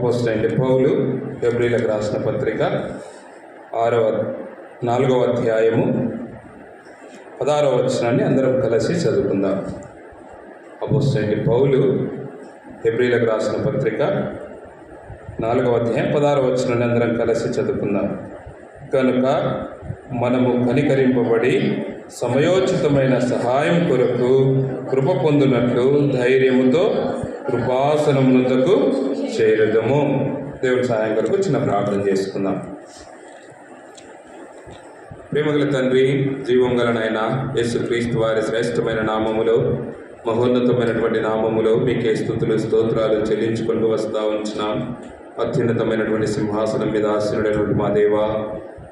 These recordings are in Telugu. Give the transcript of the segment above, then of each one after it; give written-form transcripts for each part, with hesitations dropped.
అపోస్తలుడైన పౌలు హెబ్రీయులకు రాసిన పత్రిక 4వ అధ్యాయము 16వ వచనాన్ని అందరం కలిసి చదువుకుందాం. అపోస్తలుడైన పౌలు హెబ్రీయులకు రాసిన పత్రిక 4వ అధ్యాయం 16వ వచనాన్ని అందరం కలిసి చదువుకుందాం. కనుక మనము కనికరింపబడి సమయోచితమైన సహాయం కొరకు కృప పొందునట్లు ధైర్యముతో కృపాసనమునకు చేరుదము. దేవుడి సహాయం కొరకు చిన్న ప్రార్థన చేసుకుందాం. ప్రేమగల తండ్రి, జీవం గల నాయన యేసుక్రీస్తు వారి శ్రేష్టమైన నామములో, మహోన్నతమైనటువంటి నామములో మీకే స్తుతులు స్తోత్రాలు చెల్లించుకుంటూ వస్తూ ఉంటున్నాం. అత్యున్నతమైనటువంటి సింహాసనం మీద ఆసీనుడైనటువంటి మా దేవా,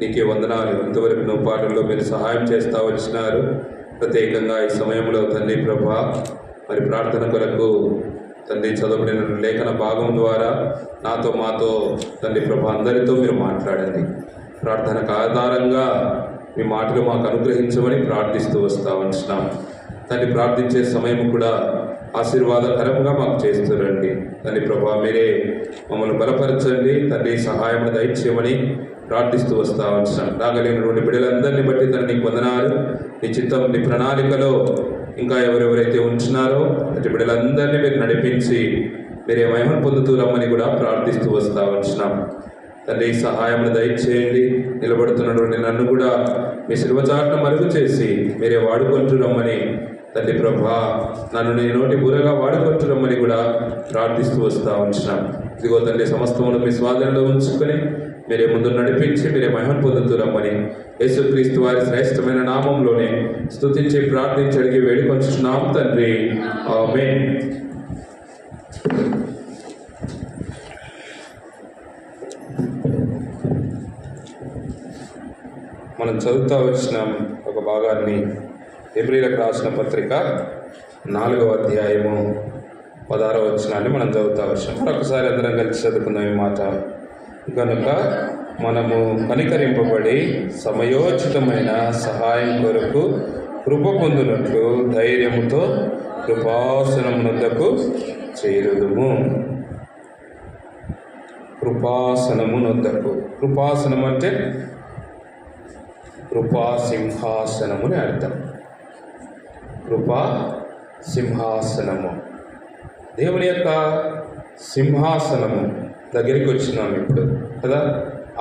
నీకే వందనాలు. ఇంతవరకు నువ్వు పాటల్లో మీరు సహాయం చేస్తూ వచ్చినారు. ప్రత్యేకంగా ఈ సమయంలో తండ్రి ప్రభా, మరి ప్రార్థన కొరకు తండ్రి చదవబడిన లేఖన భాగం ద్వారా నాతో మాతో తండ్రి ప్రభా అందరితో మీరు మాట్లాడండి. ప్రార్థనకు ఆధారంగా మీ మాటలు మాకు అనుగ్రహించమని ప్రార్థిస్తూ వస్తూ ఉంటున్నాం. తండ్రి ప్రార్థించే సమయం కూడా ఆశీర్వాదకరంగా మాకు చేస్తురండి. తండ్రి ప్రభా, మీరే మమ్మల్ని బలపరచండి. తండ్రి సహాయం దయచేయమని ప్రార్థిస్తూ వస్తూ ఉంటున్నాం. రాగలిగినటువంటి బిడ్డలందరినీ బట్టి తండ్రి నీకు వందనాలు. నీ చిత్తం, నీ ప్రణాళికలో ఇంకా ఎవరెవరైతే ఉంటున్నారో అటు బిడ్డలందరినీ మీరు నడిపించి మీరే మహిమ పొందుతూ రమ్మని కూడా ప్రార్థిస్తూ వస్తూ ఉంటున్నాం. తండ్రి సహాయం దయచేయండి. నిలబడుతున్నటువంటి నన్ను కూడా మీ శిల్వచాటును మరుగు చేసి మీరే వాడుకుంటూ రమ్మని తండ్రి ప్రభా, నన్ను నీ నోటి బూరగా వాడుకుంటూ రమ్మని కూడా ప్రార్థిస్తూ వస్తూ ఉంటున్నాం. ఇదిగో తండ్రి సమస్తమును మీ స్వాధీనంలో ఉంచుకొని మీరే ముందు నడిపించి మీరే మహిమ పొందుతూ రమ్మని యేసుక్రీస్తు వారి శ్రేష్టమైన నామంలోనే స్తుతించి ప్రార్థించి అడిగి వేడుకొంచున్నాం తండ్రి, ఆమేన్. మనం చదువుతూ వచ్చిన ఒక భాగాన్ని హెబ్రీయులకు రాసిన పత్రిక 4వ అధ్యాయము 16వ వచనాన్ని మనం చదువుతూ వచ్చినాం. మరొకసారి అందరం కలిసి చదువుకుందాం ఈ మాట. కనుక మనము కనికరింపబడి సమయోచితమైన సహాయం కొరకు కృప పొందునట్లు ధైర్యముతో కృపాసనమునకు చేరుదుము. కృపాసనమునొద్దకు. కృపాసనం అంటే కృపా సింహాసనము అని అర్థం. కృపా సింహాసనము, దేవుని యొక్క సింహాసనము దగ్గరికి వచ్చినాం ఇప్పుడు కదా.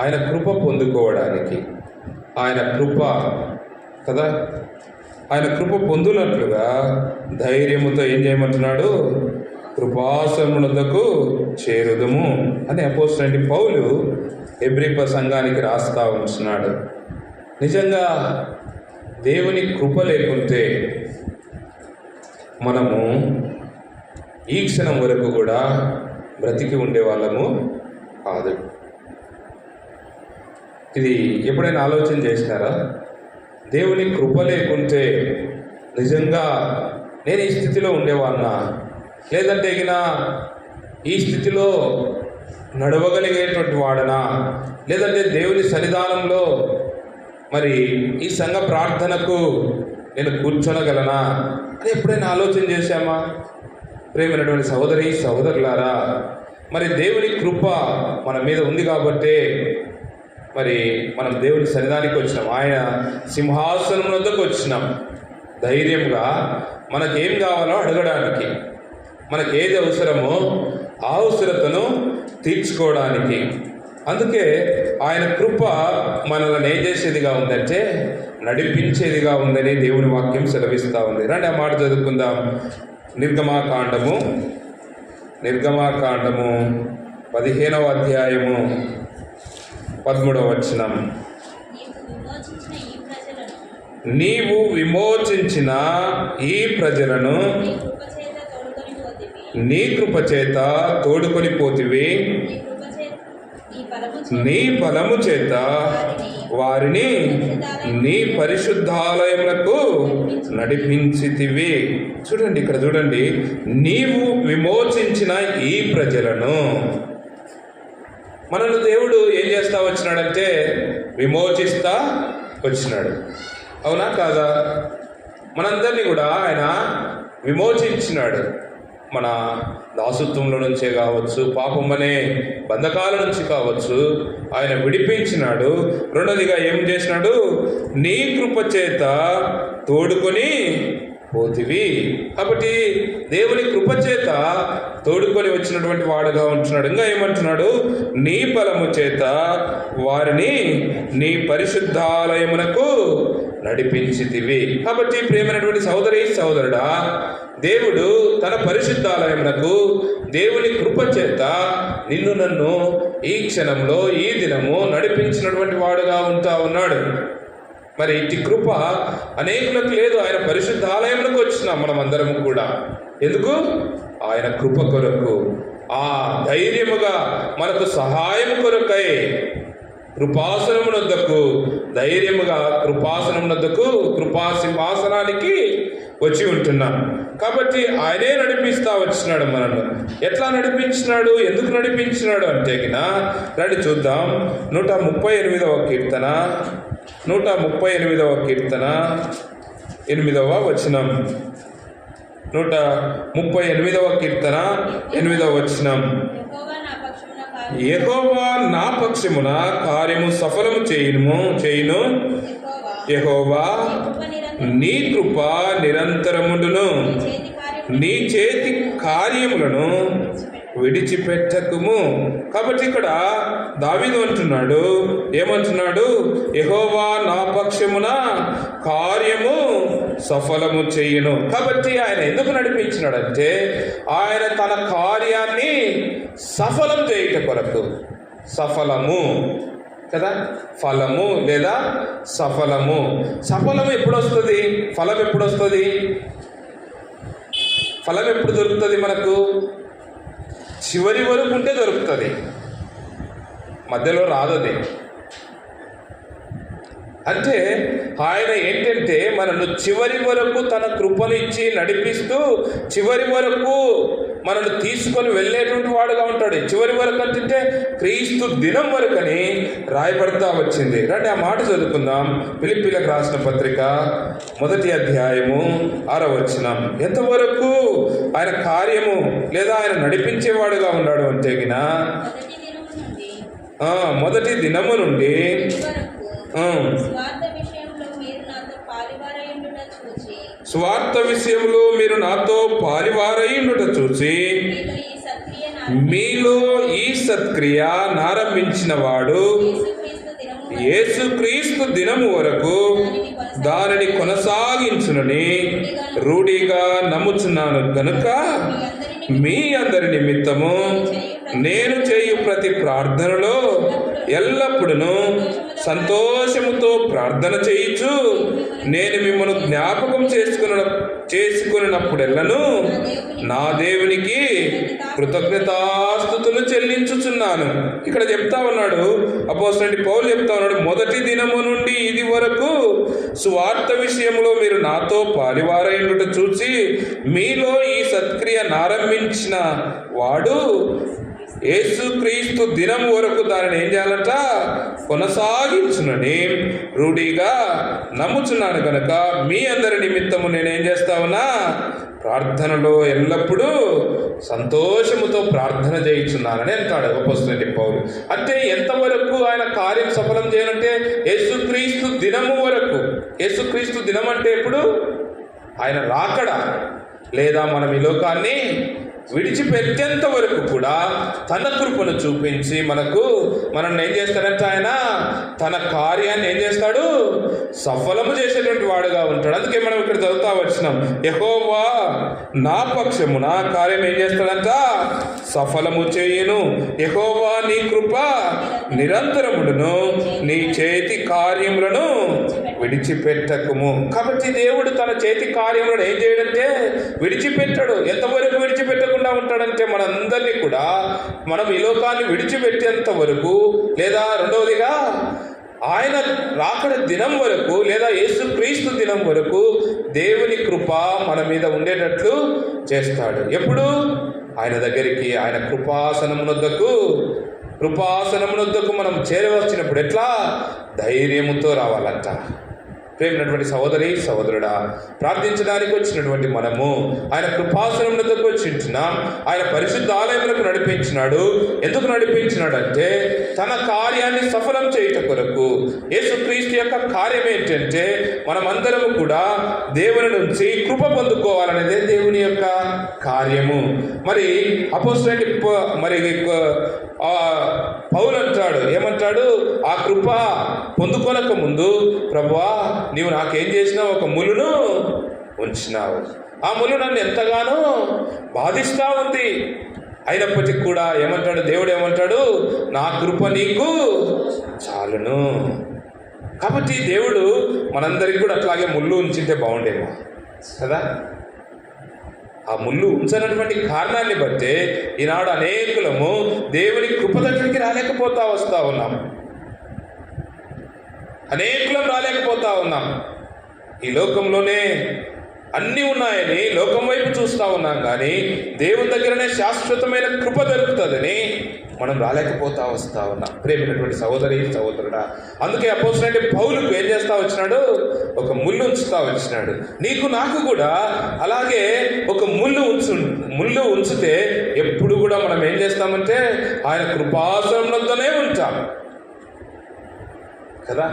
ఆయన కృప పొందుకోవడానికి, ఆయన కృప కదా, ఆయన కృప పొందునట్లుగా ధైర్యముతో ఏం చేయమంటున్నాడు? కృపాసనమునకు చేరుదము అని అపోస్తలుడైన పౌలు హెబ్రీ సంఘానికి రాస్తా ఉంటున్నాడు. నిజంగా దేవుని కృప లేకుంటే మనము ఈ క్షణం వరకు కూడా బ్రతికి ఉండే వాళ్ళము కాదు. ఇది ఎప్పుడైనా ఆలోచన చేసినారా? దేవుని కృప లేకుంటే నిజంగా నేను ఈ స్థితిలో ఉండేవాడినా, లేదంటే ఈ స్థితిలో నడవగలిగేటువంటి వాడనా, లేదంటే దేవుని సన్నిధానంలో మరి ఈ సంఘ ప్రార్థనకు నేను కూర్చొనగలనా అని ఎప్పుడైనా ఆలోచన చేశామా? ప్రేమైనటువంటి సహోదరి సహోదరులారా, మరి దేవుని కృప మన మీద ఉంది కాబట్టే మరి మనం దేవుని సన్నిధానికి వచ్చినాం, ఆయన సింహాసనం వద్దకు వచ్చినాం. ధైర్యంగా మనకేం కావాలో అడగడానికి, మనకు ఏది అవసరమో ఆ అవసరతను తీర్చుకోవడానికి. అందుకే ఆయన కృప మనల్ని ఏం చేసేదిగా ఉందంటే నడిపించేదిగా ఉందని దేవుని వాక్యం సెలవిస్తూ ఉంది. రండి ఆ మాట చదువుకుందాం. నిర్గమాకాండము 15వ అధ్యాయము 13వ వచనం. నీవు విమోచించిన ఈ ప్రజలను నీ కృపచేత తోడుకొని పోతివి, నీ బలము చేత వారిని నీ పరిశుద్ధాలయములకు నడిపించితివి. చూడండి, ఇక్కడ చూడండి, నీవు విమోచించిన ఈ ప్రజలను. మనల్ని దేవుడు ఏం చేస్తా వచ్చినాడంటే విమోచిస్తా వచ్చినాడు. అవునా కాదా? మనందరినీ కూడా ఆయన విమోచించినాడు. మన దాసత్వంలో నుంచే కావచ్చు, పాపం అనే బంధకాల నుంచి కావచ్చు ఆయన విడిపించినాడు. రెండోదిగా ఏం చేసినాడు? నీ కృప చేత తోడుకొని పోతివి. కాబట్టి దేవుని కృపచేత తోడుకొని వచ్చినటువంటి వాడుగా ఉంటున్నాడు. ఇంకా ఏమంటున్నాడు? నీ బలము చేత వారిని నీ పరిశుద్ధాలయమునకు నడిపించితివి. కాబట్టి ప్రియమైనటువంటి సహోదరి సహోదరుడా, దేవుడు తన పరిశుద్ధాలయమునకు దేవుని కృపచేత నిన్ను నన్ను ఈ క్షణంలో ఈ దినము నడిపించినటువంటి వాడుగా ఉంటా ఉన్నాడు. మరి ఇట్టి కృప అనేకులకు లేదు. ఆయన పరిశుద్ధాలయంలోకి వచ్చినాం మనం అందరము కూడా. ఎందుకు? ఆయన కృప కొరకు, ఆ ధైర్యముగా మనకు సహాయం కొరకై కృపాసనమునొద్దకు, ధైర్యముగా కృపాసనమునొద్దకు, కృపాసింహాసనానికి వచ్చి ఉంటున్నాం. కాబట్టి ఆయనే నడిపిస్తా వచ్చినాడు మనల్ని. ఎట్లా నడిపించినాడు? ఎందుకు నడిపించినాడు అంటే రండి చూద్దాం. 138వ కీర్తన 138వ కీర్తన 8వ వచనం. 138వ కీర్తన 8వ వచనం. యెహోవా నా పక్షమున కార్యము సఫలము చేయును. యెహోవా నీ కృప నిరంతరముండును. నీ చేతి కార్యములను విడిచిపెట్టకుము. కాబట్టి ఇక్కడ దావీదు అంటున్నాడు, ఏమంటున్నాడు? యెహోవా నా పక్షమున కార్యము సఫలము చేయును. కాబట్టి ఆయన ఎందుకు నడిపించినాడంటే ఆయన తన కార్యాన్ని సఫలం చేయుట కొరకు. సఫలము కదా, ఫలము లేదా సఫలము. సఫలం ఎప్పుడు వస్తుంది? ఫలం ఎప్పుడు వస్తుంది? ఫలం ఎప్పుడు దొరుకుతుంది మనకు? చివరి వరకు ఉంటే దొరుకుతుంది, మధ్యలో రాదది. అంటే ఆయన ఏంటంటే మనను చివరి వరకు తన కృపనిచ్చి నడిపిస్తూ చివరి వరకు మనను తీసుకొని వెళ్ళేటువంటి వాడుగా ఉంటాడు. చివరి వరకు అంటే క్రీస్తు దినం వరకని రాయబడతా వచ్చింది. రండి ఆ మాట చదువుకుందాం. ఫిలిప్పీలకు రాసిన పత్రిక 1వ అధ్యాయము 6వ వచనం. ఎంతవరకు ఆయన కార్యము లేదా ఆయన నడిపించేవాడుగా ఉన్నాడు అంటే మొదటి దినము నుండి స్వార్థ విషయంలో మీరు నాతో పాలివారయుండుట చూసి మీలో ఈ సత్క్రియ నారంభించిన వాడు యేసుక్రీస్తు దినము వరకు దానిని కొనసాగించునని రూఢిగా నమ్ముచున్నాను గనుక మీ అందరి నిమిత్తము నేను చేయు ప్రతి ప్రార్థనలో ఎల్లప్పుడూ సంతోషముతో ప్రార్థన చేయించు నేను మిమ్మల్ని జ్ఞాపకం చేసుకున్నప్పుడెల్లను నా దేవునికి కృతజ్ఞతాస్తుతులు చెల్లించుచున్నాను. ఇక్కడ చెప్తా ఉన్నాడు అపోస్తలుడైన పౌలు చెప్తా ఉన్నాడు, మొదటి దినము నుండి ఇది వరకు సువార్త విషయంలో మీరు నాతో పాలివారయుండుట చూసి మీలో ఈ సత్క్రియ నారంభించిన వాడు యేసుక్రీస్తు దినం వరకు దానిని ఏం చేయాలంట? కొనసాగించునని రూఢిగా నమ్ముచున్నాను కనుక మీ అందరి నిమిత్తము నేనేం చేస్తా ఉన్నా? ప్రార్థనలో ఎల్లప్పుడూ సంతోషముతో ప్రార్థన చేయించున్నానని అంటాడు అపోస్తలుడైన పౌలు. అంటే ఎంతవరకు ఆయన కార్యం సఫలం చేయాలంటే యేసుక్రీస్తు దినము వరకు. యేసుక్రీస్తు దినం అంటే ఎప్పుడు? ఆయన రాకడ లేదా మనం ఈ లోకాన్ని విడిచిపెట్టేంత వరకు కూడా తన కృపను చూపించి మనల్ని ఏం చేస్తాడంటే ఆయన తన కార్యాన్ని ఏం చేస్తాడు? సఫలము చేసేటువంటి వాడుగా ఉంటాడు. అందుకే మనం ఇక్కడ చదువుతా వచ్చినాం, యెహోవా నా పక్షమున కార్యం ఏం చేస్తాడంట? సఫలము చేయును. యెహోవా నీ కృప నిరంతరముడును, నీ చేతి కార్యములను విడిచిపెట్టకుము. కాబట్టి దేవుడు తన చేతి కార్యములను ఏం చేయడంటే విడిచిపెట్టాడు. ఎంతవరకు విడిచిపెట్టకుండా ఉంటాడంటే మనందరినీ కూడా మనం ఈ లోకాన్ని విడిచిపెట్టేంత వరకు, లేదా రెండవదిగా ఆయన రాకడ దినం వరకు లేదా యేసుక్రీస్తు దినం వరకు దేవుని కృప మన మీద ఉండేటట్లు చేస్తాడు. ఎప్పుడు? ఆయన దగ్గరికి, ఆయన కృపాసనమునొద్దకు మనం చేరవచ్చినప్పుడు ఎట్లా? ధైర్యముతో రావాలంట. ప్రేమైనటువంటి సహోదరి సహోదరుడా, ప్రార్థించడానికి వచ్చినటువంటి మనము ఆయన కృపాసనమునకు వచ్చింటున్నాం. ఆయన పరిశుద్ధ ఆలయములకు నడిపించినాడు. ఎందుకు నడిపించినాడు అంటే తన కార్యాన్ని సఫలం చేయుట కొరకు. యేసుక్రీస్తు యొక్క కార్యం ఏంటంటే మనమందరము కూడా దేవుని నుంచి కృప పొందుకోవాలనేదే దేవుని యొక్క కార్యము. మరి పౌలు అంటాడు, ఏమంటాడు? ఆ కృప పొందుకొనక ముందు ప్రభువా నీవు నాకేం చేసినావు? ఒక ములును ఉంచినావు. ఆ ములు నన్ను ఎంతగానో బాధిస్తూ ఉంది. అయినప్పటికీ కూడా ఏమంటాడు దేవుడు? ఏమంటాడు? నా కృప నీకు చాలును. కాబట్టి దేవుడు మనందరికి కూడా అట్లాగే ముళ్ళు ఉంచితే బాగుండేమో కదా. ఆ ముళ్ళు ఉంచనటువంటి కారణాన్ని బట్టే ఈనాడు అనేకులము దేవుని కృప దగ్గరికి రాలేకపోతా వస్తూ ఉన్నాం. అనేకులం రాలేకపోతా ఉన్నాం. ఈ లోకంలోనే అన్నీ ఉన్నాయని లోకం వైపు చూస్తూ ఉన్నాం, కానీ దేవుని దగ్గరనే శాశ్వతమైన కృప దొరుకుతుందని మనం రాలేకపోతా వస్తూ ఉన్నాం. ప్రేమైనటువంటి సహోదరి సహోదరుడా, అందుకే అపోస్తలుడైన పౌలుకు ఏం చేస్తా వచ్చినాడు? ఒక ముళ్ళు ఉంచుతా వచ్చినాడు. నీకు నాకు కూడా అలాగే ఒక ముళ్ళు ఉంచితే ఎప్పుడు కూడా మనం ఏం చేస్తామంటే ఆయన కృపాసనంలోనే ఉంటాం కదా.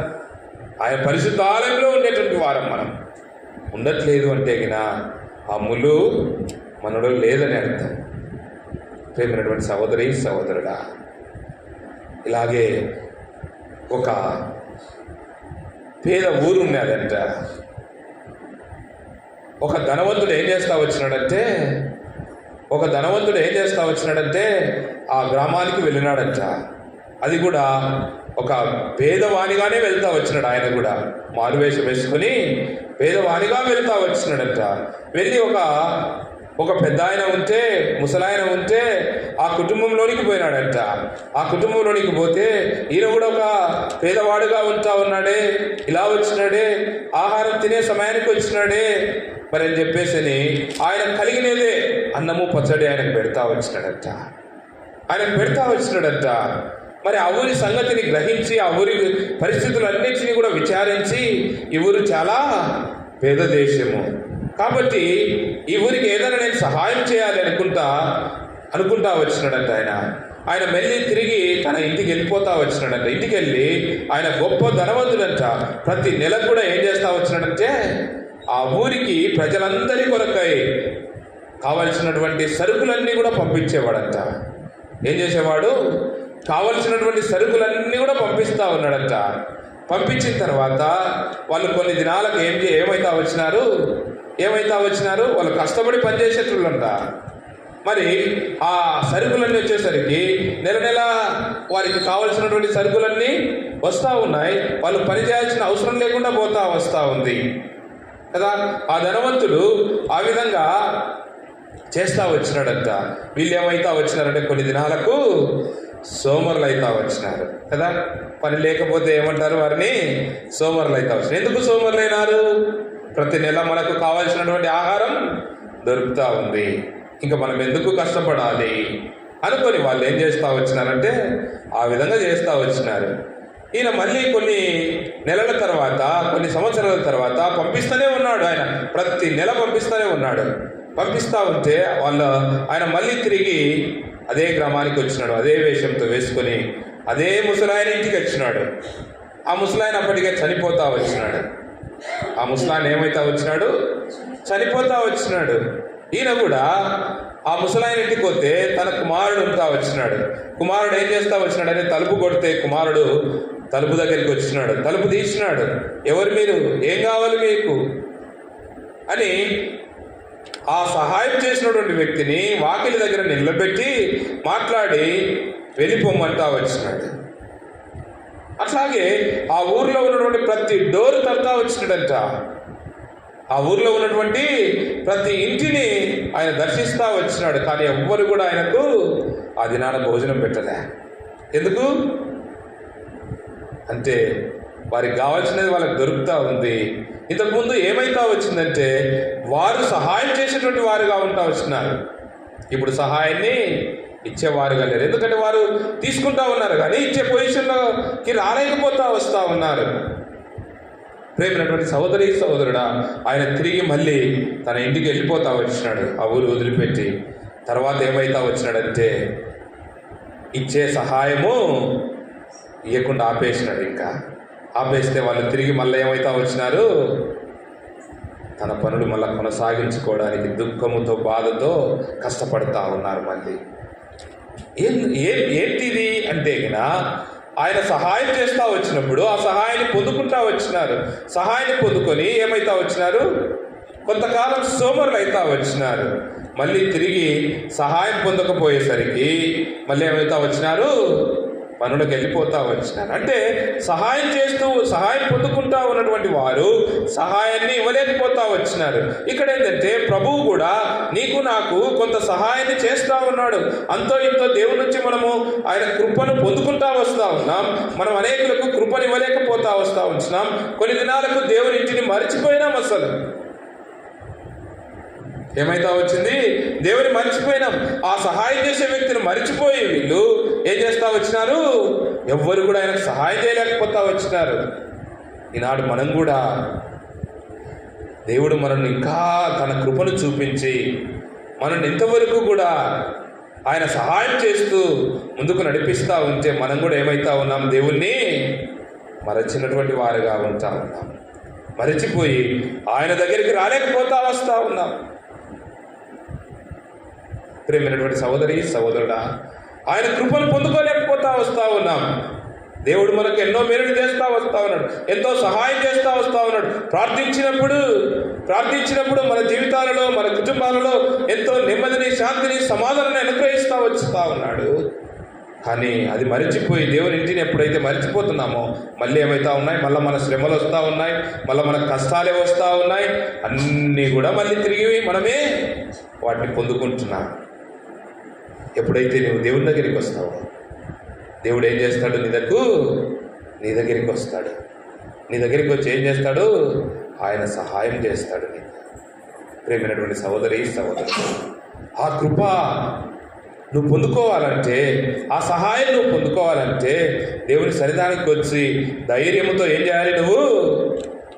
ఆయన పరిశుద్ధ ఆలయంలో ఉండేటువంటి వారం మనం ఉండట్లేదు అంటే గిన ఆ ముళ్ళు మనలో లేదని అర్థం. ప్రేమైనటువంటి సహోదరి సహోదరుడా, ఇలాగే ఒక పేద ఊరు ఉన్నదంట. ఒక ధనవంతుడు ఏం చేస్తా వచ్చినాడంటే ఆ గ్రామానికి వెళ్ళినాడంట. అది కూడా ఒక పేదవానిగానే వెళ్తా వచ్చినాడు. ఆయన కూడా మారువేషం వేసుకొని పేదవానిగా వెళ్తా వచ్చినాడంట. వెళ్ళి ఒక పెద్ద ఆయన ఉంటే, ముసలాయన ఉంటే ఆ కుటుంబంలోనికి పోయినాడంట. ఆ కుటుంబంలోనికి పోతే ఈయన కూడా ఒక పేదవాడుగా ఉంటా ఉన్నాడే, ఇలా వచ్చినాడే, ఆహారం తినే సమయానికి వచ్చినాడే మరి అని చెప్పేసి ఆయన కలిగినదే అన్నము పచ్చడి ఆయనకు పెడతా వచ్చినాడంట. మరి ఆ ఊరి సంగతిని గ్రహించి ఆ ఊరి పరిస్థితులన్నింటినీ కూడా విచారించి ఈ ఊరు చాలా పేద దేశము కాబట్టి ఈ ఊరికి ఏదైనా నేను సహాయం చేయాలి అనుకుంటా వచ్చినాడంట. ఆయన మెల్లి తిరిగి తన ఇంటికి వెళ్ళిపోతా వచ్చినాడంట. ఇంటికి వెళ్ళి ఆయన గొప్ప ధనవంతుడంట. ప్రతి నెల కూడా ఏం చేస్తా వచ్చినాడంటే ఆ ఊరికి ప్రజలందరి కొరకై కావలసినటువంటి సరుకులన్నీ కూడా పంపించేవాడంట. ఏం చేసేవాడు? కావలసినటువంటి సరుకులన్నీ కూడా పంపిస్తూ ఉన్నాడంట. పంపించిన తర్వాత వాళ్ళు కొన్ని దినాలకు ఏమైతా వచ్చినారు? వాళ్ళు కష్టపడి పనిచేసేటోళ్ళంట. మరి ఆ సరుకులన్నీ వచ్చేసరికి నెల వారికి కావలసినటువంటి సరుకులన్నీ వస్తూ ఉన్నాయి. వాళ్ళు పని చేయాల్సిన అవసరం లేకుండా వస్తూ ఉంది కదా. ఆ ధనవంతుడు ఆ విధంగా చేస్తూ వచ్చినాడంట. వీళ్ళు ఏమైతా వచ్చినారంటే కొన్ని దినాలకు సోమరులు అయితా వచ్చినారు కదా. పని లేకపోతే ఏమంటారు? వారిని సోమరులు అయితా వచ్చినారు. ఎందుకు సోమరులైనారు? ప్రతి నెల మనకు కావాల్సినటువంటి ఆహారం దొరుకుతూ ఉంది, ఇంకా మనం ఎందుకు కష్టపడాలి అనుకొని వాళ్ళు ఏం చేస్తూ వచ్చినారంటే ఆ విధంగా చేస్తూ వచ్చినారు. ఈయన మళ్ళీ కొన్ని నెలల తర్వాత, కొన్ని సంవత్సరాల తర్వాత పంపిస్తూనే ఉన్నాడు. ఆయన ప్రతి నెల పంపిస్తూనే ఉన్నాడు. పంపిస్తూ ఉంటే ఆయన మళ్ళీ తిరిగి అదే గ్రామానికి వచ్చినాడు. అదే వేషంతో వేసుకొని అదే ముసలాయన ఇంటికి వచ్చినాడు. ఆ ముసలాయన అప్పటికే చనిపోతా వచ్చినాడు. ఆ ముసలాయన ఏమైతా వచ్చినాడు? చనిపోతా వచ్చినాడు. ఈయన కూడా ఆ ముసలాయన ఇంటికి పోతే తన కుమారుడు ఉంటా వచ్చినాడు. కుమారుడు ఏం చేస్తా వచ్చినాడు అంటే తలుపు కొడితే కుమారుడు తలుపు దగ్గరికి వచ్చినాడు. తలుపు తీసినాడు. ఎవరు మీరు? ఏం కావాలి మీకు అని ఆ సహాయం చేసినటువంటి వ్యక్తిని వాకిలి దగ్గర నిలబెట్టి మాట్లాడి వెళ్ళిపోమ్మంటా వచ్చినాడు. అట్లాగే ఆ ఊర్లో ఉన్నటువంటి ప్రతి డోరు తడతా వచ్చినాడంట. ఆ ఊర్లో ఉన్నటువంటి ప్రతి ఇంటిని ఆయన దర్శిస్తూ వచ్చినాడు. కానీ ఎవ్వరు కూడా ఆయనకు ఆ దినాన భోజనం పెట్టలే. ఎందుకు అంటే వారికి కావాల్సినది వాళ్ళకి దొరుకుతూ ఉంది. ఇంతకుముందు ఏమైతా వచ్చిందంటే వారు సహాయం చేసేటువంటి వారుగా ఉంటా వచ్చినారు. ఇప్పుడు సహాయాన్ని ఇచ్చేవారుగా లేరు. ఎందుకంటే వారు తీసుకుంటా ఉన్నారు కానీ ఇచ్చే పొజిషన్లోకి రాలేకపోతా వస్తూ ఉన్నారు. ప్రేమైనటువంటి సహోదరి సహోదరుడా, ఆయన తిరిగి మళ్ళీ తన ఇంటికి వెళ్ళిపోతా వచ్చినాడు, ఆ ఊరు వదిలిపెట్టి. తర్వాత ఏమైతా వచ్చినాడంటే ఇచ్చే సహాయము ఇవ్వకుండా ఆపేసినాడు. ఇంకా ఆపేస్తే వాళ్ళు తిరిగి మళ్ళీ ఏమైతా వచ్చినారు, తన పనులు మళ్ళీ కొనసాగించుకోవడానికి దుఃఖముతో బాధతో కష్టపడతా ఉన్నారు. మళ్ళీ ఏంటిది అంటే ఆయన సహాయం చేస్తూ వచ్చినప్పుడు ఆ సహాయాన్ని పొందుకుంటా వచ్చినారు. సహాయాన్ని పొందుకొని ఏమైతా వచ్చినారు, కొంతకాలం సోమరులు అవుతా వచ్చినారు. మళ్ళీ తిరిగి సహాయం పొందకపోయేసరికి మళ్ళీ ఏమైతా వచ్చినారు, పనులకు వెళ్ళిపోతా వచ్చినారు. అంటే సహాయం చేస్తూ సహాయం పొందుకుంటా ఉన్నటువంటి వారు సహాయాన్ని ఇవ్వలేకపోతా వచ్చినారు. ఇక్కడ ఏంటంటే ప్రభువు కూడా నీకు నాకు కొంత సహాయాన్ని చేస్తూ ఉన్నాడు. అంతో ఇంతో దేవుడి నుంచి మనము ఆయన కృపను పొందుకుంటా వస్తూ ఉన్నాం. మనం అనేకులకు కృపను ఇవ్వలేకపోతా వస్తూ ఉంటున్నాం. కొన్ని దినాలకు దేవుని ఇంటిని మరిచిపోయినాం. అసలు ఏమైతా వచ్చింది, దేవుని మర్చిపోయినాం. ఆ సహాయం చేసే వ్యక్తిని మర్చిపోయి వీళ్ళు ఏం చేస్తా వచ్చినారు, ఎవ్వరు కూడా ఆయనకు సహాయం చేయలేకపోతా వచ్చినారు. ఈనాడు మనం కూడా దేవుడు మనల్ని ఇంకా తన కృపను చూపించి మనల్ని ఇంతవరకు కూడా ఆయన సహాయం చేస్తూ ముందుకు నడిపిస్తూ ఉంటే మనం కూడా ఏమైతా ఉన్నాం, దేవుణ్ణి మరచినటువంటి వారుగా ఉంటా ఉన్నాం. మరచిపోయి ఆయన దగ్గరికి రాలేకపోతా వస్తూ ఉన్నాం. ప్రేమైనటువంటి సహోదరి సహోదరుడా, ఆయన కృపను పొందుకోలేకపోతా వస్తూ ఉన్నాం. దేవుడు మనకు ఎన్నో మేలులు చేస్తూ వస్తూ ఉన్నాడు, ఎంతో సహాయం చేస్తూ వస్తూ ఉన్నాడు. ప్రార్థించినప్పుడు మన జీవితాలలో మన కుటుంబాలలో ఎంతో నెమ్మదిని శాంతిని సమాధానాన్ని అనుగ్రహిస్తూ వస్తూ ఉన్నాడు. కానీ అది మరిచిపోయి దేవుని ఇంటిని ఎప్పుడైతే మరిచిపోతున్నామో మళ్ళీ ఏమవుతా ఉన్నాయి, మళ్ళీ మన శ్రమలు వస్తూ ఉన్నాయి, మళ్ళీ మన కష్టాలే వస్తూ ఉన్నాయి. అన్నీ కూడా మళ్ళీ తిరిగి మనమే వాటిని పొందుకుంటున్నాం. ఎప్పుడైతే నువ్వు దేవుని దగ్గరికి వస్తావో దేవుడు ఏం చేస్తాడు, నీ దగ్గరికి వస్తాడు. నీ దగ్గరికి వచ్చి ఏం చేస్తాడు, ఆయన సహాయం చేస్తాడు నీకు. ప్రేమైనటువంటి సహోదరి సహోదరుడు, ఆ కృప నువ్వు పొందుకోవాలంటే, ఆ సహాయం నువ్వు పొందుకోవాలంటే దేవుని సన్నిధానానికి వచ్చి ధైర్యంతో ఏం చేయాలి, నువ్వు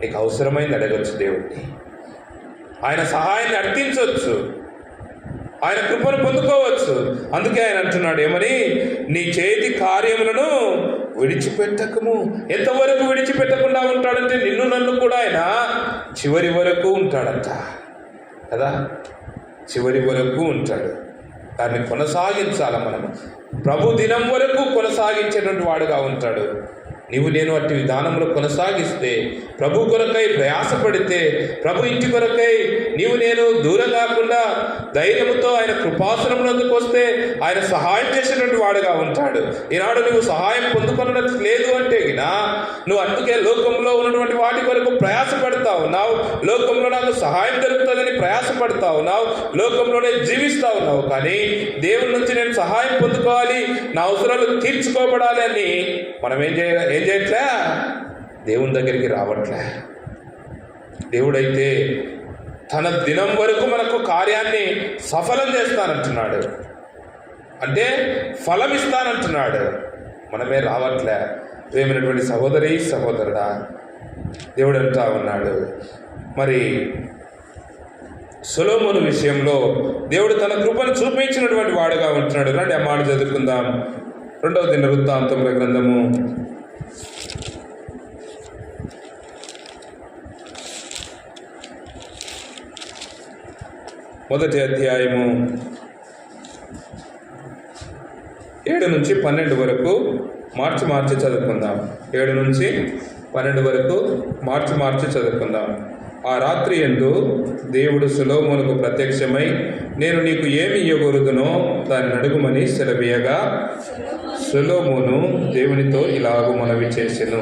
నీకు అవసరమైంది అడగచ్చు దేవుడిని. ఆయన సహాయాన్ని అర్థించవచ్చు, ఆయన కృపను పొందుకోవచ్చు. అందుకే ఆయన అంటున్నాడు ఏమని, నీ చేతి కార్యములను విడిచిపెట్టకము. ఎంతవరకు విడిచిపెట్టకుండా ఉంటాడంటే నిన్ను నన్ను కూడా ఆయన చివరి వరకు ఉంటాడంట కదా, చివరి వరకు ఉంటాడు. దాన్ని కొనసాగించాల మనము. ప్రభు దినం వరకు కొనసాగించేటువంటి వాడుగా ఉంటాడు. నీవు నేను అట్టి విధానంలో కొనసాగిస్తే, ప్రభు కొరకై ప్రయాసపడితే, ప్రభు ఇంటి కొరకై నీవు నేను దూరం కాకుండా ధైర్యంతో ఆయన కృపాసనమునందుకు వస్తే ఆయన సహాయం చేసేటువంటి వాడుగా ఉంటాడు. ఈనాడు నువ్వు సహాయం పొందుకున్నది లేదు అంటే నువ్వు అందుకే లోకంలో ఉన్నటువంటి వాటి కొరకు ప్రయాసపడతా ఉన్నావు. లోకంలో నాకు సహాయం దొరుకుతుందని ప్రయాసపడతా ఉన్నావు, లోకంలోనే జీవిస్తూ ఉన్నావు. కానీ దేవుడి నుంచి నేను సహాయం పొందుకోవాలి, నా అవసరాలు తీర్చుకోబడాలి అని మనం ఏం చేయట్లే, దేవుని దగ్గరికి రావట్లే. దేవుడైతే తన దినం వరకు మనకు కార్యాన్ని సఫలం చేస్తానంటున్నాడు, అంటే ఫలం ఇస్తానంటున్నాడు. మనమే రావట్లే. ప్రేమైనటువంటి సహోదరి సహోదరుడా, దేవుడు అంటా ఉన్నాడు. మరి సొలొమోను విషయంలో దేవుడు తన కృపను చూపించినటువంటి వాడుగా ఉంటున్నాడు. రండి ఆ మాట చదువుకుందాం. 2వ దినవృత్తాంతముల గ్రంథము 1వ అధ్యాయము 7 నుంచి 12 వరకు మార్చి చదువుకుందాం. 7 నుంచి 12 వరకు మార్చి చదువుకుందాం. ఆ రాత్రి యందు దేవుడు సొలొమోనుకు ప్రత్యక్షమై, నేను నీకు ఏమి ఇవ్వగొరుదునో దాన్ని అడుగుమని సెలవీయగా, సొలొమోను దేవునితో ఇలాగూ మనవి చేసెను,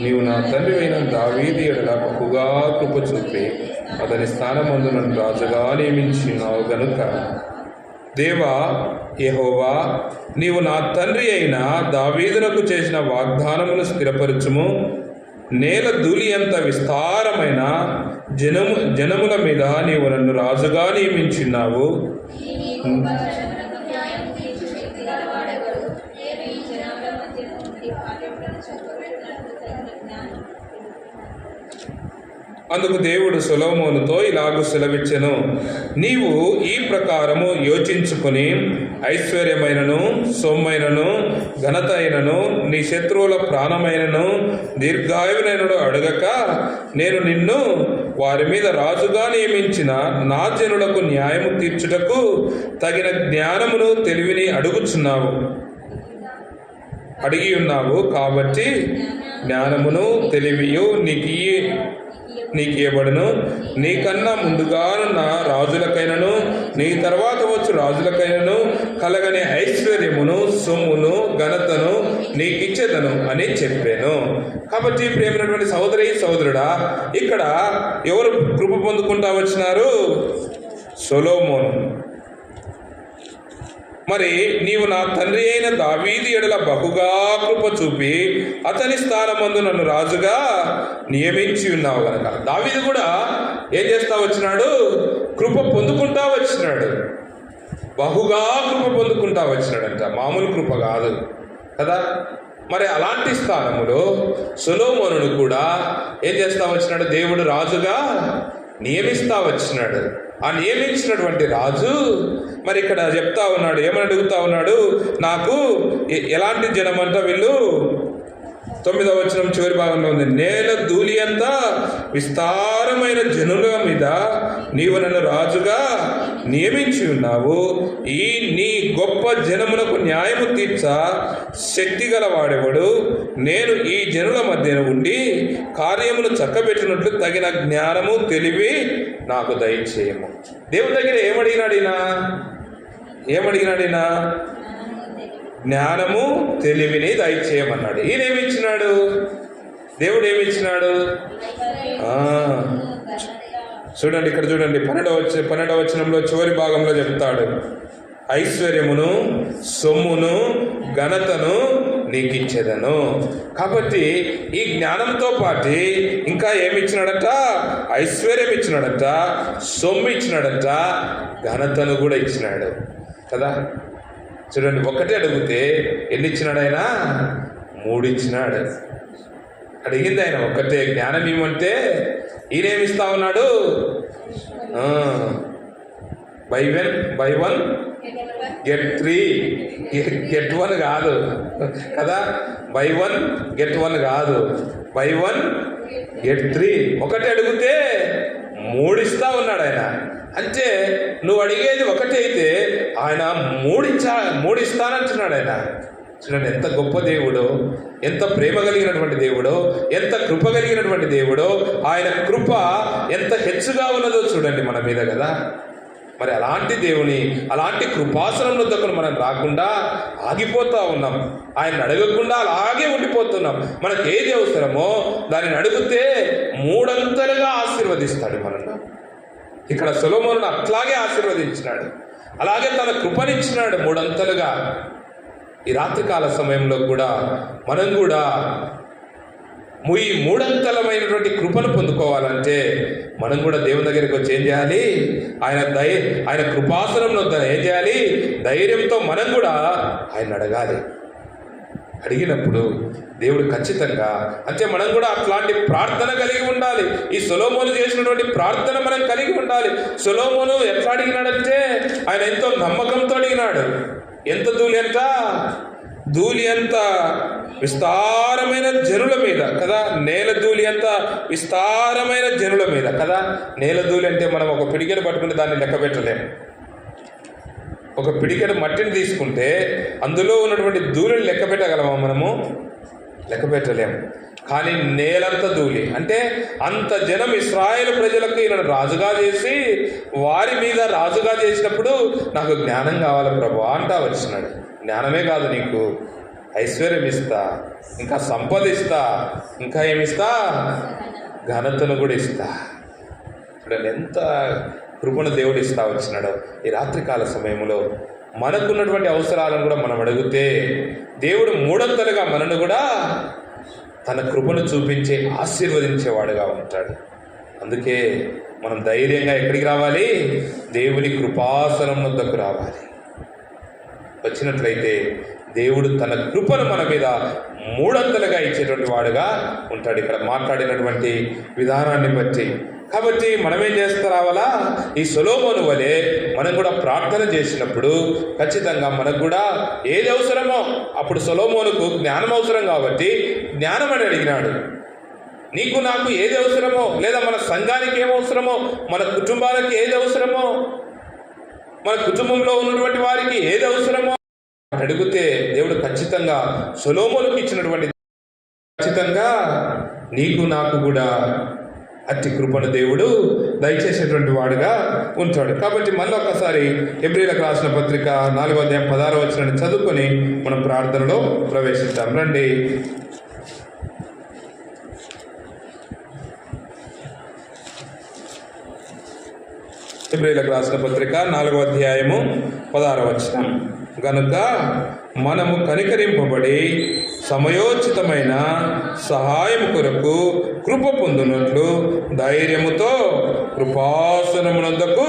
నీవు నా తండ్రి అయిన దావీదు ఎడల బహుగా కృప చూపి అతని స్థానమందు నన్ను రాజుగా నియమించినావు గనుక, దేవా యెహోవా, నీవు నా తండ్రి అయిన దావీదునకు చేసిన వాగ్దానమును స్థిరపరచుము. నేల ధూళి అంత విస్తారమైన జనముల మీద నీవు నన్ను రాజుగా నియమించున్నావు. అందుకు దేవుడు సొలొమోనుతో ఇలాగు సెలవిచ్చెను, నీవు ఈ ప్రకారము యోచించుకుని ఐశ్వర్యమైనను, సొమ్మైనను, ఘనత అయినను, నీ శత్రువుల ప్రాణమైనను, దీర్ఘాయువునైనను అడగక, నేను నిన్ను వారి మీద రాజుగా నియమించిన నా జనులకు న్యాయము తీర్చుటకు తగిన జ్ఞానమును తెలివిని అడిగి ఉన్నావు. కాబట్టి జ్ఞానమును తెలివియు నీకియబడును. నీకన్నా ముందుగానున్న రాజులకైనను నీ తర్వాత వచ్చు రాజులకైనను కలగని ఐశ్వర్యమును, సొమ్మును, ఘనతను నీకిచ్చేదను అని చెప్పాను. కాబట్టి ప్రేమైనటువంటి సోదరుడా, ఇక్కడ ఎవరు కృప పొందుకుంటా వచ్చినారు? సొలొమోను. మరి నీవు నా తండ్రి అయిన దావీదు ఎడల బహుగా కృప చూపి అతని స్థానమందు నన్ను రాజుగా నియమించి ఉన్నావు కనుక, దావీదు కూడా ఏం చేస్తా వచ్చినాడు? కృప పొందుకుంటా వచ్చినాడు. బహుగా కృప పొందుకుంటా వచ్చినాడంట, మామూలు కృప కాదు కదా. మరి అలాంటి స్థానములో సొలొమోనును కూడా ఏం చేస్తా వచ్చినాడు? దేవుడు రాజుగా నియమిస్తా వచ్చినాడు. ఆ నియమించినటువంటి రాజు మరి ఇక్కడ చెప్తా ఉన్నాడు, ఏమని అడుగుతా ఉన్నాడు? నాకు ఎలాంటి జనం అంట వీళ్ళు? 9వ వచనం చివరి భాగంలో ఉంది, నేల ధూళి అంతా విస్తారమైన జనుల మీద నీవు నన్ను రాజుగా నియమించి ఉన్నావు. ఈ నీ గొప్ప జనములకు న్యాయము తీర్చ శక్తి గలవాడెవడు? నేను ఈ జనుల మధ్యన ఉండి కార్యమును చక్కబెట్టినట్లు తగిన జ్ఞానము, తెలివి నాకు దయచేయము. దేవుని దగ్గర ఏమడిగినాడినా? జ్ఞానము, తెలివిని దయచేయమన్నాడు. ఈయనేమిచ్చినాడు? దేవుడు ఏమిచ్చినాడు? చూడండి, ఇక్కడ చూడండి, 12వ వచనంలో చివరి భాగంలో చెప్తాడు, ఐశ్వర్యమును, సొమ్మును, ఘనతను నీకిచ్చేదను. కాబట్టి ఈ జ్ఞానంతో పాటు ఇంకా ఏమిచ్చినాడట? ఐశ్వర్యం ఇచ్చినాడట, సొమ్ము ఇచ్చినాడట, ఘనతను కూడా ఇచ్చినాడు కదా. చూడండి, ఒకటే అడిగితే ఎన్ని ఇచ్చినాడు ఆయన? 3 ఇచ్చినాడు. అడిగింది ఆయన ఒక్కటే, జ్ఞానం ఏమంటే ఈయనేమిస్తా ఉన్నాడు? బై 1 get 3 get 1 కాదు కదా. బై 1 get 1 కాదు, బై 1 get 3. ఒకటే అడిగితే 3 ఇస్తా ఉన్నాడు ఆయన. అంటే నువ్వు అడిగేది ఒకటి అయితే ఆయన 3 ఇస్తానంటున్నాడు ఆయన. చూడండి, ఎంత గొప్ప దేవుడో, ఎంత ప్రేమ కలిగినటువంటి దేవుడో, ఎంత కృప కలిగినటువంటి దేవుడో. ఆయన కృప ఎంత హెచ్చుగా ఉన్నదో చూడండి మన మీద కదా. మరి అలాంటి దేవుని, అలాంటి కృపాసనంలో దగ్గర మనం రాకుండా ఆగిపోతూ ఉన్నాం. ఆయన అడగకుండా అలాగే ఉండిపోతున్నాం. మనకు ఏది అవసరమో దానిని అడిగితే 3 అంతలుగా ఆశీర్వదిస్తాడు మనల్ని. ఇక్కడ సొలొమోనును అట్లాగే ఆశీర్వదించినాడు, అలాగే తన కృపనిచ్చినాడు 3 అంతలుగా. ఈ రాత్రికాల సమయంలో కూడా మనం కూడా ఈ 3 అంతలమైనటువంటి కృపను పొందుకోవాలంటే మనం కూడా దేవుని దగ్గరికి వచ్చి ఏం చేయాలి? ఆయన కృపాసనంలో ఏం చేయాలి? ధైర్యంతో మనం కూడా ఆయన అడగాలి. అడిగినప్పుడు దేవుడు ఖచ్చితంగా, అంటే మనం కూడా అట్లాంటి ప్రార్థన కలిగి ఉండాలి. ఈ సొలొమోను చేసినటువంటి ప్రార్థన మనం కలిగి ఉండాలి. సొలొమోను ఎట్లా అడిగినాడంటే ఆయన ఎంతో నమ్మకంతో అడిగినాడు. ఎంత ధూళి అంత విస్తారమైన జనుల మీద కదా. నేల ధూళి అంత విస్తారమైన జనుల మీద కదా. నేల ధూళి అంటే మనం ఒక పిడికెడు పట్టుకుంటే దాన్ని లెక్క పెట్టలేము. ఒక పిడికెడు మట్టిని తీసుకుంటే అందులో ఉన్నటువంటి ధూళిని లెక్క పెట్టగలమా? మనము లెక్క పెట్టలేము. కానీ నేలంత ధూళి అంటే అంత జనం ఇశ్రాయేలు ప్రజలకు ఈయన రాజుగా చేసి వారి మీద రాజుగా చేసినప్పుడు నాకు జ్ఞానం కావాలి ప్రభు అంటా వచ్చినాడు. జ్ఞానమే కాదు, నీకు ఐశ్వర్యం ఇస్తా, ఇంకా సంపద ఇస్తా, ఇంకా ఏమిస్తా? ఘనతను కూడా ఇస్తా. చూడండి ఎంత కృపను దేవుడు ఇస్తా వచ్చినాడు. ఈ రాత్రికాల సమయంలో మనకున్నటువంటి అవసరాలను కూడా మనం అడిగితే దేవుడు 3 అంతలుగా మనను కూడా తన కృపను చూపించి ఆశీర్వదించేవాడుగా ఉంటాడు. అందుకే మనం ధైర్యంగా ఎక్కడికి రావాలి? దేవుని కృపాసనం వద్దకు రావాలి. వచ్చినట్లయితే దేవుడు తన కృపను మన మీద మూడంతలుగా ఇచ్చేటువంటి వాడుగా ఉంటాడు ఇక్కడ మాట్లాడినటువంటి విధానాన్ని బట్టి. కాబట్టి మనం ఏం చేస్తూ రావాలా? ఈ సొలొమోను వలె మనం కూడా ప్రార్థన చేసినప్పుడు ఖచ్చితంగా మనకు కూడా ఏది అవసరమో, అప్పుడు సొలొమోనుకు జ్ఞానం అవసరం కాబట్టి జ్ఞానం అని అడిగినాడు. నీకు నాకు ఏది అవసరమో, లేదా మన సంఘానికి ఏమవసరమో, మన కుటుంబాలకి ఏది అవసరమో, మన కుటుంబంలో ఉన్నటువంటి వారికి ఏది అవసరమో అడిగితే దేవుడు ఖచ్చితంగా సొలొమోనుకు ఇచ్చినటువంటి ఖచ్చితంగా నీకు నాకు కూడా అట్టి కృపను దేవుడు దయచేసేటువంటి వాడుగా ఉంటాడు. కాబట్టి మళ్ళీ ఒక్కసారి హెబ్రీయులకు రాసిన పత్రిక 4వ అధ్యాయం 16వ వచనాన్ని చదువుకొని మనం ప్రార్థనలో ప్రవేశిస్తాం. రండి. హెబ్రీయులకు రాసిన పత్రిక 4వ అధ్యాయము 16వ వచనం. గనుక మనము కనికరింపబడి సమయోచితమైన సహాయం కొరకు కృప పొందునట్లు ధైర్యముతో కృపాసనమునొద్దకు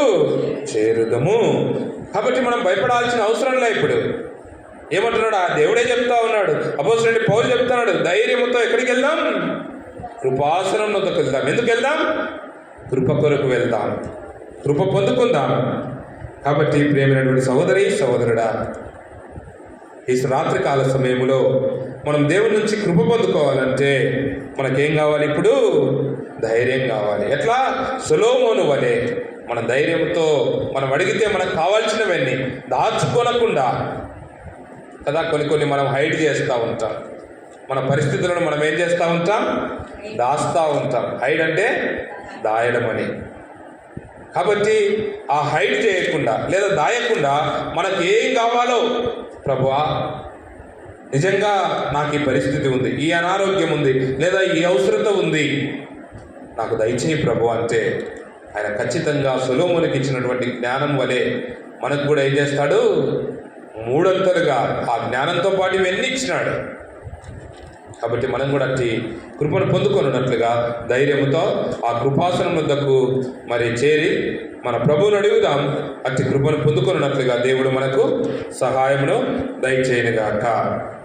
చేరుదము. కాబట్టి మనం భయపడాల్సిన అవసరం లే. ఇప్పుడు ఏమంటున్నాడు? ఆ దేవుడే చెప్తా ఉన్నాడు, అపోస్తలుడైన పౌలు చెప్తున్నాడు, ధైర్యముతో ఎక్కడికి వెళ్దాం? కృపాసనం వద్దకు వెళ్దాం. ఎందుకు వెళ్దాం? కృప కొరకు వెళ్దాం, కృప పొందుకుందాం. కాబట్టి ప్రియమైనటువంటి సహోదరి సహోదరుడా, ఈ రాత్రికాల సమయంలో మనం దేవుడి నుంచి కృప పొందుకోవాలంటే మనకేం కావాలి? ఇప్పుడు ధైర్యం కావాలి. ఎట్లా? సొలొమోను వలె మన ధైర్యంతో మనం అడిగితే మనకు కావాల్సినవన్నీ దాచుకోనకుండా కదా. కొన్ని మనం హైడ్ చేస్తూ ఉంటాం, మన పరిస్థితులను మనం ఏం చేస్తూ ఉంటాం? దాస్తూ ఉంటాం. హైడ్ అంటే దాయడం అని. కాబట్టి ఆ హైడ్ చేయకుండా లేదా దాయకుండా మనకు ఏం కావాలో, ప్రభువా నిజంగా నాకు ఈ పరిస్థితి ఉంది, ఈ అనారోగ్యం ఉంది, లేదా ఈ అవసరత ఉంది, నాకు దయచేయి ప్రభు అంటే ఆయన ఖచ్చితంగా సొలొమోనుకి ఇచ్చినటువంటి జ్ఞానం వలె మనకు కూడా ఏం చేస్తాడు? మూడంతలుగా ఆ జ్ఞానంతో పాటు ఇవన్నీ ఇచ్చినాడు. కాబట్టి మనం కూడా అట్టి కృపను పొందుకొనున్నట్లుగా ధైర్యంతో ఆ కృపాసనం వద్దకు మరి చేరి మన ప్రభువును అడుగుదాం. అట్టి కృపను పొందుకొనున్నట్లుగా దేవుడు మనకు సహాయమును దయచేయనుగాక.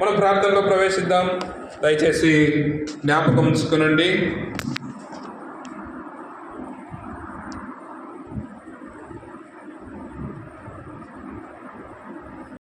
మనం ప్రార్థనలో ప్రవేశిద్దాం. దయచేసి జ్ఞాపకం ఉంచుకునండి.